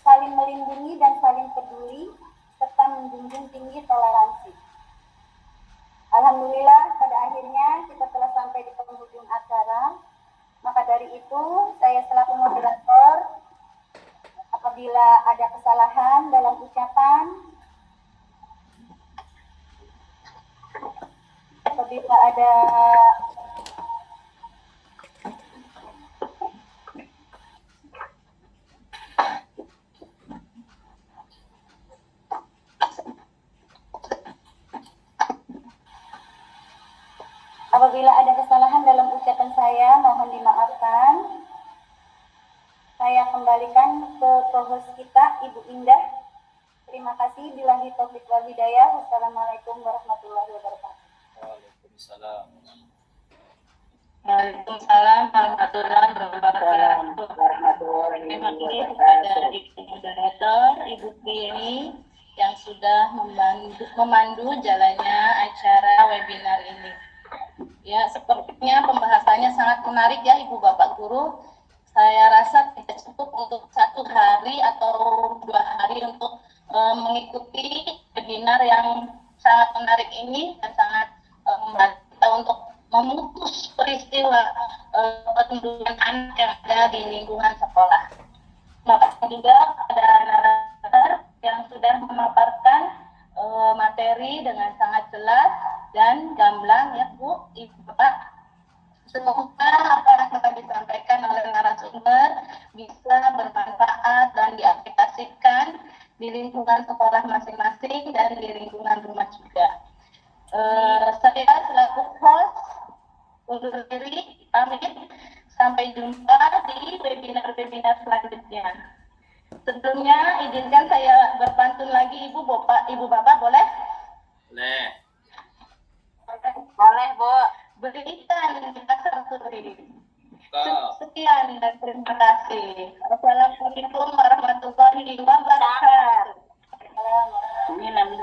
saling melindungi dan saling peduli, serta menjunjung tinggi toleransi. Alhamdulillah, pada akhirnya itu, saya selaku moderator, apabila ada kesalahan dalam ucapan, apabila ada kesalahan dalam ucapan saya, mohon dimaafkan. Saya kembalikan ke co-host kita, Ibu Indah. Terima kasih. Billahi taufiq wal hidayah. Wassalamualaikum warahmatullahi wabarakatuh. Waalaikumsalam. Waalaikumsalam warahmatullahi wabarakatuh. Warahmatullahi Terima kasih kepada wabarakatuh. Ibu Moderator, Ibu Tri yang sudah memandu jalannya acara webinar ini. Ya, sepertinya pembahasannya sangat menarik ya Ibu Bapak Guru. Saya rasa tidak cukup untuk 1 hari atau 2 hari untuk mengikuti webinar yang sangat menarik ini dan sangat membantu kita untuk memutus peristiwa perlindungan anak yang ada di lingkungan sekolah. Terima juga pada narasumber yang sudah memaparkan materi dengan sangat jelas dan gamblang ya Bu, Ibu Bapak. Semoga apa yang telah disampaikan oleh narasumber bisa bermanfaat dan diaplikasikan di lingkungan sekolah masing-masing dan di lingkungan rumah juga. Saya selaku host undur diri, pamit. Sampai jumpa di webinar-webinar selanjutnya. Sebelumnya izinkan saya berpantun lagi Ibu Bapak boleh? Boleh. Boleh Bu. Berikan kita suri. Kau. Sekian dan terima kasih. Assalamualaikum warahmatullahi wabarakatuh.